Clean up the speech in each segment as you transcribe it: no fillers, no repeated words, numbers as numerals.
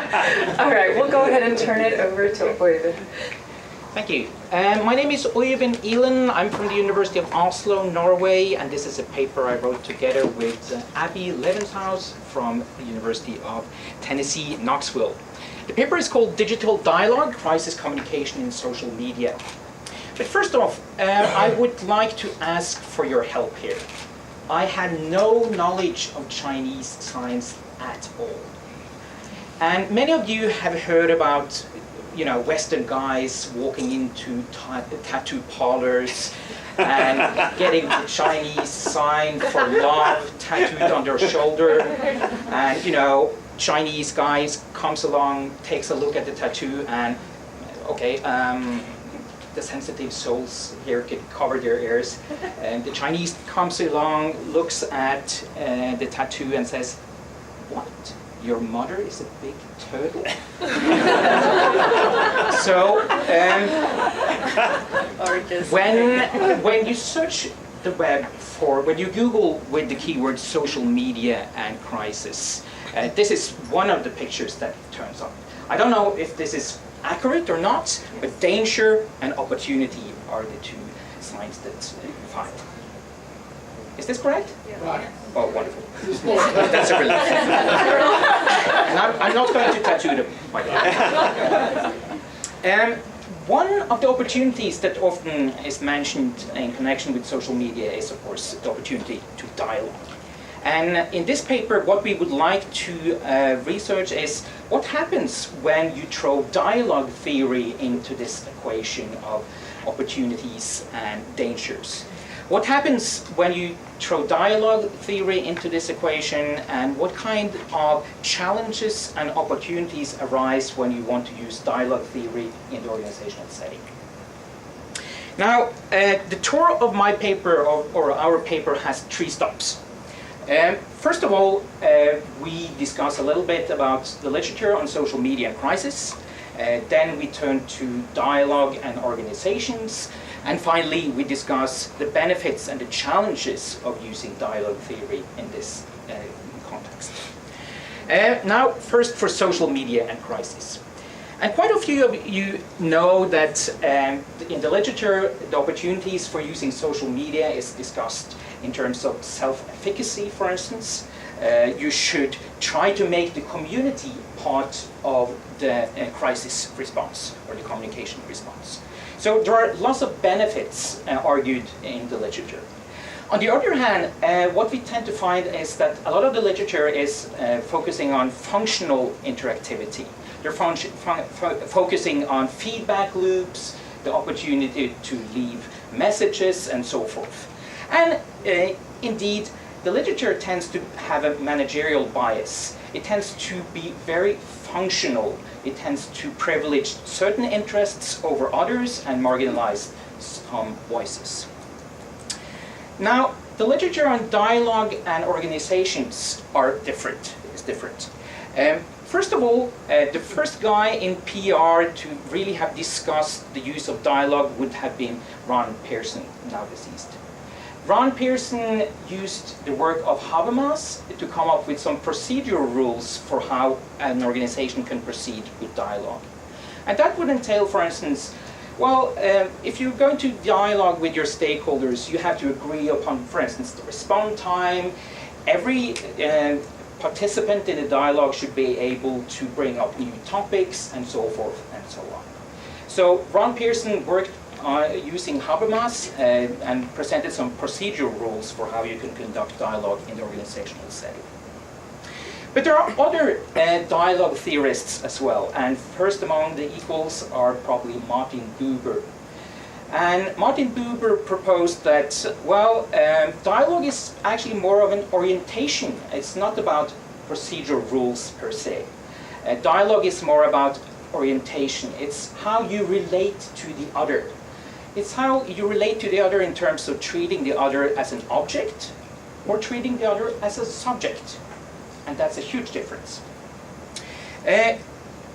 All right, we'll go ahead and turn it over to Øyvind. Thank you. My name is Øyvind Ihlen. I'm from the University of Oslo, Norway, and this is a paper I wrote together with Abbey Levenshus from the University of Tennesse, Knoxville. The paper is called Digital Dialogue, Crisis Communication in Social Media. But first off, I would like to ask for your help here. I had no knowledge of Chinese science at all. And many of you have heard about, you know, Western guys walking into tattoo parlors and getting the Chinese sign for love tattooed on their shoulder. And, you know, Chinese guys comes along, takes a look at the tattoo, and, okay, the sensitive souls here can cover their ears. And the Chinese comes along, looks at the tattoo and says, "What? Your mother is a big turtle?" So, when you search the web when you Google with the keyword social media and crisis, this is one of the pictures that turns up. I don't know if this is accurate or not, but danger and opportunity are the two signs that you find. Is this correct? Yeah. Right. Oh, wonderful. That's a relief. And I'm not going to tattoo them, by the way. One of the opportunities that often is mentioned in connection with social media is, of course, the opportunity to dialogue. And in this paper, what we would like to research is what happens when you throw dialogue theory into this equation of opportunities and dangers. What happens when you throw dialogue theory into this equation, and what kind of challenges and opportunities arise when you want to use dialogue theory in the organizational setting? Now, the tour of my paper, or our paper, has 3 stops. First of all, we discuss a little bit about the literature on social media and crisis. Then we turn to dialogue and organizations. And finally, we discuss the benefits and the challenges of using dialogue theory in this context. Now, first for social media and crisis. And quite a few of you know that in the literature, the opportunities for using social media is discussed in terms of self-efficacy, for instance. You should try to make the community part of the crisis response or the communication response. So there are lots of benefits argued in the literature. On the other hand, what we tend to find is that a lot of the literature is focusing on functional interactivity. They're focusing on feedback loops, the opportunity to leave messages, and so forth. And indeed, the literature tends to have a managerial bias. It tends to be very functional. It tends to privilege certain interests over others and marginalize some voices. Now, the literature on dialogue and organizations is different. First of all, the first guy in PR to really have discussed the use of dialogue would have been Ron Pearson, now deceased. Ron Pearson used the work of Habermas to come up with some procedural rules for how an organization can proceed with dialogue. And that would entail, for instance, well, if you're going to dialogue with your stakeholders, you have to agree upon, for instance, the response time. Every participant in the dialogue should be able to bring up new topics, and so forth and so on. So Ron Pearson worked using Habermas and presented some procedural rules for how you can conduct dialogue in the organizational setting. But there are other dialogue theorists as well, and first among the equals are probably Martin Buber. And Martin Buber proposed that, well, dialogue is actually more of an orientation. It's not about procedural rules per se. Dialogue is more about orientation. It's how you relate to the other. It's how you relate to the other in terms of treating the other as an object or treating the other as a subject. And that's a huge difference.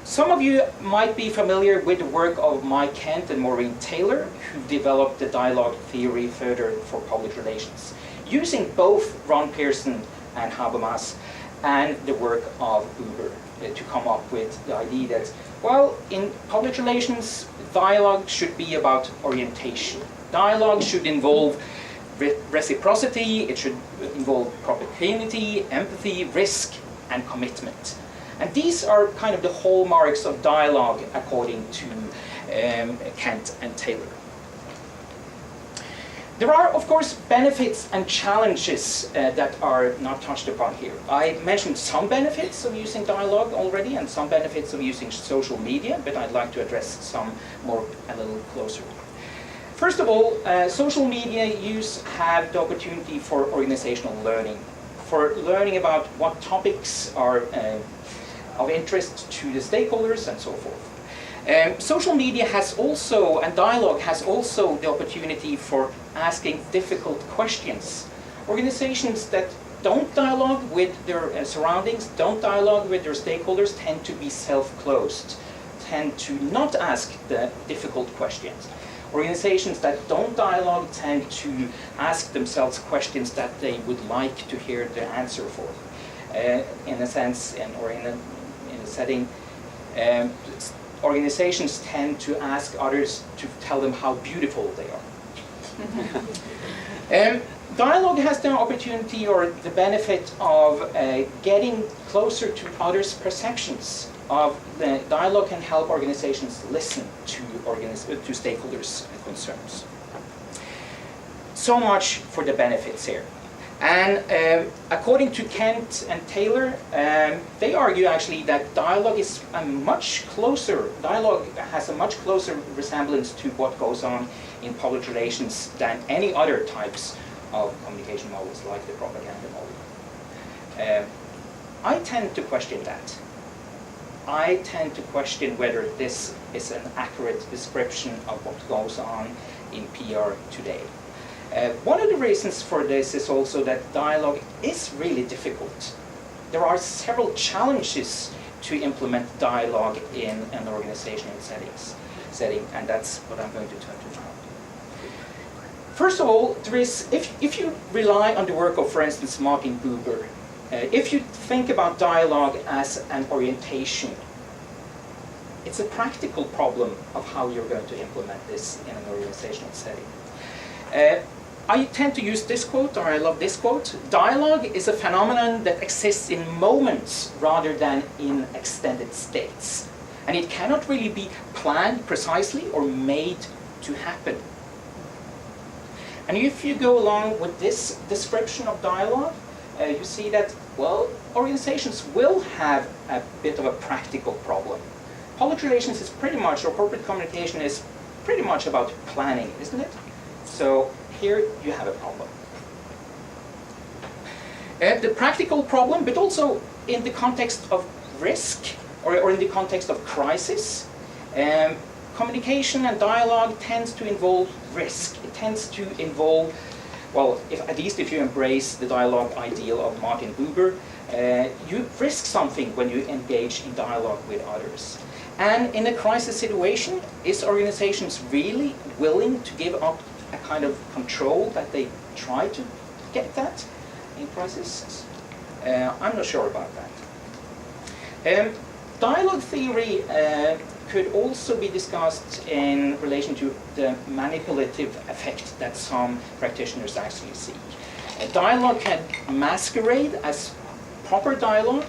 Some of you might be familiar with the work of Mike Kent and Maureen Taylor, who developed the dialogue theory further for public relations. Using both Ron Pearson and Habermas, and the work of Uber to come up with the idea that, well, in public relations, dialogue should be about orientation. Dialogue should involve reciprocity, it should involve proximity, empathy, risk, and commitment. And these are kind of the hallmarks of dialogue according to Kent and Taylor. There are, of course, benefits and challenges that are not touched upon here. I mentioned some benefits of using dialogue already and some benefits of using social media, but I'd like to address some more a little closer. First of all, social media use have the opportunity for organizational learning, for learning about what topics are of interest to the stakeholders and so forth. Social media has also, and dialogue has also the opportunity for asking difficult questions. Organizations that don't dialogue with their surroundings, don't dialogue with their stakeholders, tend to be self-closed, tend to not ask the difficult questions. Organizations that don't dialogue tend to ask themselves questions that they would like to hear the answer for. In a sense, or in a setting, organizations tend to ask others to tell them how beautiful they are. Dialogue has the opportunity or the benefit of getting closer to others' perceptions. The dialogue can help organizations listen to stakeholders' concerns. So much for the benefits here. And according to Kent and Taylor, they argue actually that dialogue has a much closer resemblance to what goes on in public relations than any other types of communication models like the propaganda model. I tend to question that. I tend to question whether this is an accurate description of what goes on in PR today. One of the reasons for this is also that dialogue is really difficult. There are several challenges to implement dialogue in an organizational setting, and that's what I'm going to turn to now. First of all, there is, if you rely on the work of, for instance, Martin Buber, if you think about dialogue as an orientation, it's a practical problem of how you're going to implement this in an organizational setting. I tend to use this quote, or I love this quote: dialogue is a phenomenon that exists in moments rather than in extended states. And it cannot really be planned precisely or made to happen. And if you go along with this description of dialogue, you see that, well, organizations will have a bit of a practical problem. Public relations is pretty much, or corporate communication is pretty much about planning, isn't it? So here you have a problem. The practical problem, but also in the context of risk, or in the context of crisis, communication and dialogue tends to involve risk. It tends to involve, well, at least if you embrace the dialogue ideal of Martin Buber, you risk something when you engage in dialogue with others. And in a crisis situation, is organizations really willing to give up a kind of control that they try to get that in crisis? I'm not sure about that. Dialogue theory could also be discussed in relation to the manipulative effect that some practitioners actually see. Dialogue can masquerade as proper dialogue,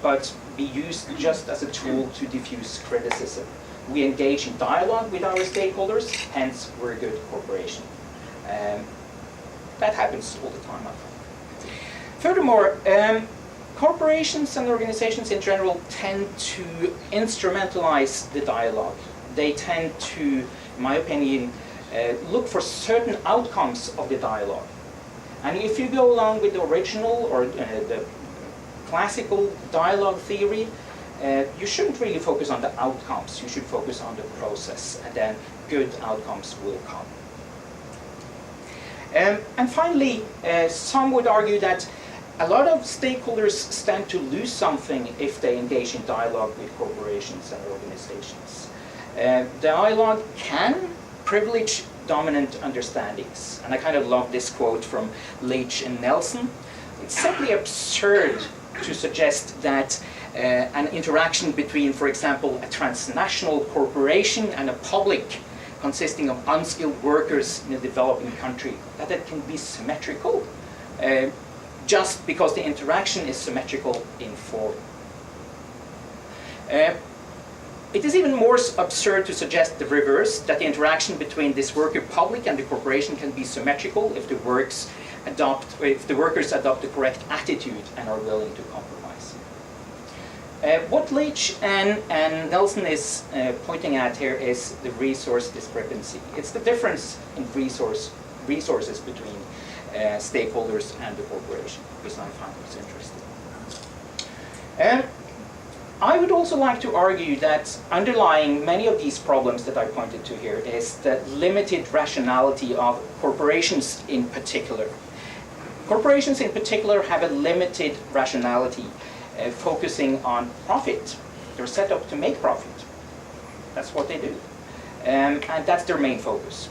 but be used just as a tool to diffuse criticism. We engage in dialogue with our stakeholders, hence we're a good corporation. That happens all the time, I think. Furthermore, corporations and organizations in general tend to instrumentalize the dialogue. They tend to, in my opinion, look for certain outcomes of the dialogue. And if you go along with the original or the classical dialogue theory, you shouldn't really focus on the outcomes. You should focus on the process, and then good outcomes will come. And finally, some would argue that a lot of stakeholders stand to lose something if they engage in dialogue with corporations and organizations. Dialogue can privilege dominant understandings. And I kind of love this quote from Leach and Nelson. It's simply absurd to suggest that an interaction between, for example, a transnational corporation and a public consisting of unskilled workers in a developing country, that it can be symmetrical, just because the interaction is symmetrical in form. It is even more absurd to suggest the reverse, that the interaction between this worker public and the corporation can be symmetrical if the workers adopt the correct attitude and are willing to compromise. What Leach and Nelson is pointing at here is the resource discrepancy. It's the difference in resources between stakeholders and the corporation, which I found was interesting. I would also like to argue that underlying many of these problems that I pointed to here is the limited rationality of corporations in particular. Corporations in particular have a limited rationality, focusing on profit. They're set up to make profit. That's what they do. And that's their main focus.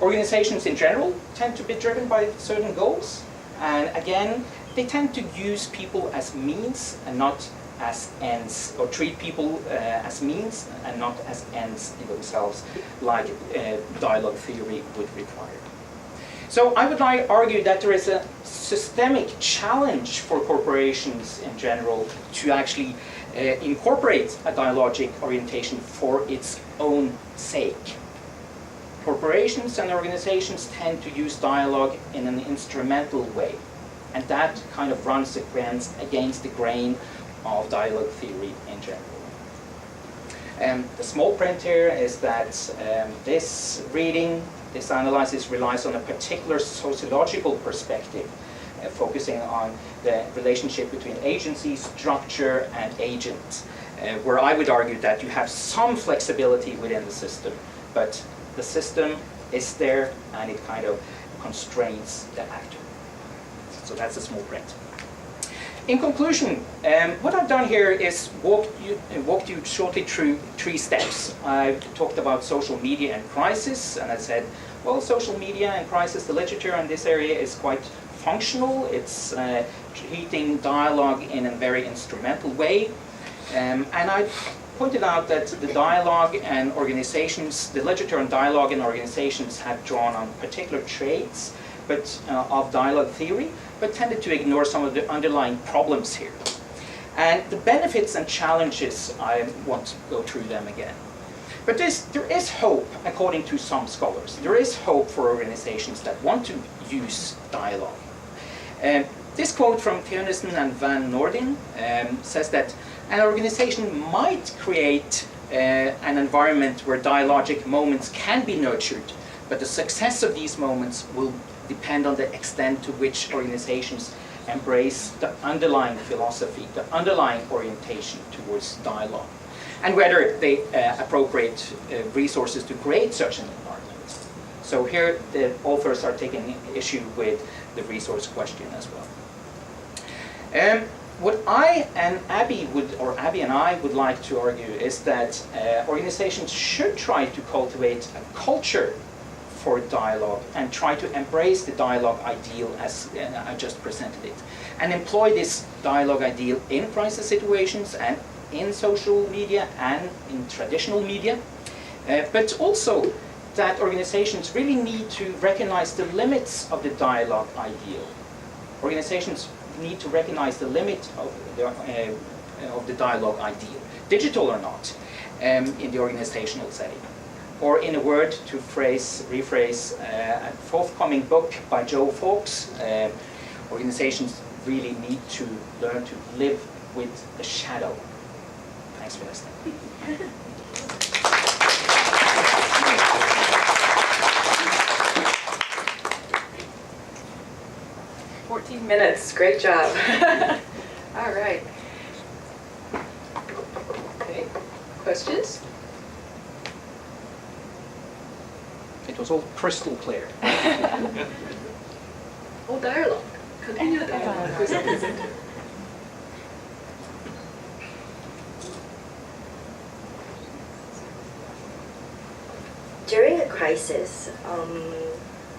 Organizations in general tend to be driven by certain goals. And again, they tend to use people as means and not as ends, or treat people as means and not as ends in themselves, like dialogue theory would require. So I would argue that there is a systemic challenge for corporations in general to actually incorporate a dialogic orientation for its own sake. Corporations and organizations tend to use dialogue in an instrumental way, and that kind of runs against the grain of dialogue theory in general. The small print here is that this reading, this analysis relies on a particular sociological perspective, focusing on the relationship between agency, structure, and agent, where I would argue that you have some flexibility within the system, but the system is there and it kind of constrains the actor. So that's a small print. In conclusion, what I've done here is walked you shortly through 3 steps. I've talked about social media and crisis, and I said, well, social media and crisis, the literature in this area is quite functional. It's treating dialogue in a very instrumental way. And I pointed out that the dialogue and organizations, the literature on dialogue and organizations have drawn on particular traits of dialogue theory, but tended to ignore some of the underlying problems here. And the benefits and challenges, I won't go through them again. But there is hope, according to some scholars. There is hope for organizations that want to use dialogue. This quote from Tennesse and Van Noordin says that an organization might create an environment where dialogic moments can be nurtured, but the success of these moments will depend on the extent to which organizations embrace the underlying philosophy, the underlying orientation towards dialogue, and whether they appropriate resources to create such an environment. So here the authors are taking issue with the resource question as well. What I and Abbey and I would like to argue is that organizations should try to cultivate a culture for dialogue and try to embrace the dialogue ideal as I just presented it, and employ this dialogue ideal in crisis situations and in social media and in traditional media, but also that organizations really need to recognize the limits of the dialogue ideal. Organizations need to recognize the limit of the dialogue ideal, digital or not, in the organizational setting. Or in a word, to rephrase a forthcoming book by Joe Fawkes, organizations really need to learn to live with the shadow. Thanks for listening. 14 minutes, great job. All right. Okay, questions? It was all crystal clear. Whole dialogue. Continue the dialogue. During a crisis,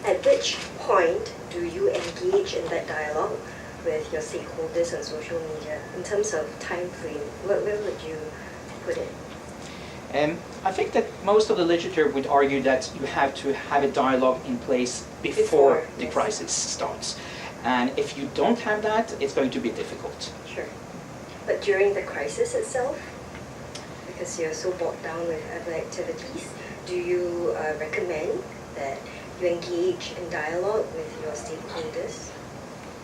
at which point do you engage in that dialogue? with your stakeholders on social media? In terms of time frame, where would you put it? I think that most of the literature would argue that you have to have a dialogue in place before the yes. crisis starts. And if you don't have that, it's going to be difficult. Sure. But during the crisis itself, because you're so bogged down with other activities, do you recommend that you engage in dialogue with your stakeholders?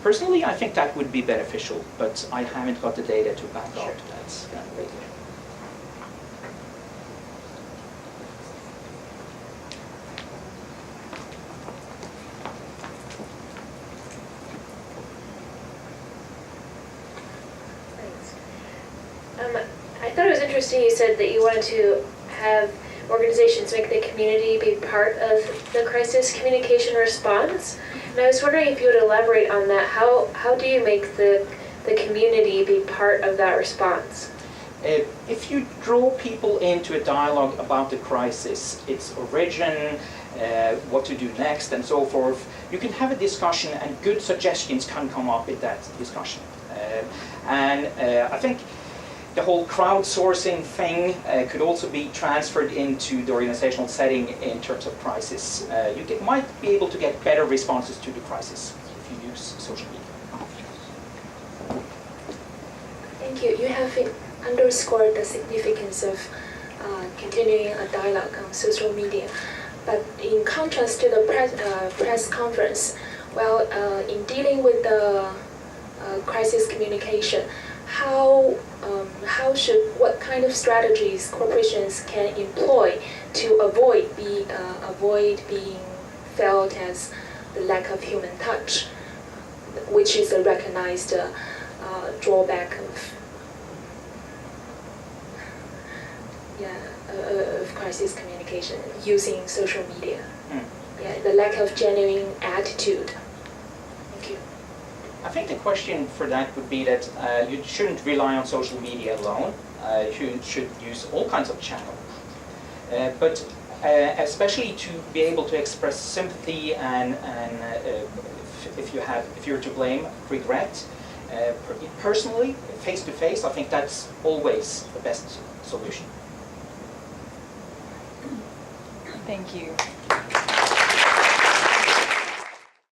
Personally, I think that would be beneficial, but I haven't got the data to back Sure. up that lately. I thought it was interesting you said that you wanted to have organizations make the community be part of the crisis communication response. And I was wondering if you would elaborate on that. How do you make the community be part of that response? If you draw people into a dialogue about the crisis, its origin, what to do next, and so forth, you can have a discussion and good suggestions can come up in that discussion. I think the whole crowdsourcing thing could also be transferred into the organizational setting in terms of crisis. You might be able to get better responses to the crisis if you use social media. Thank you. You have underscored the significance of continuing a dialogue on social media. But in contrast to the press conference, well, in dealing with the crisis communication, what kind of strategies corporations can employ to avoid being felt as the lack of human touch, which is a recognized drawback of crisis communication using social media. Yeah, the lack of genuine attitude. Thank you. I think the question for that would be that you shouldn't rely on social media alone. You should use all kinds of channels. But especially to be able to express sympathy and if you're to blame, regret. Personally, face to face, I think that's always the best solution. Thank you.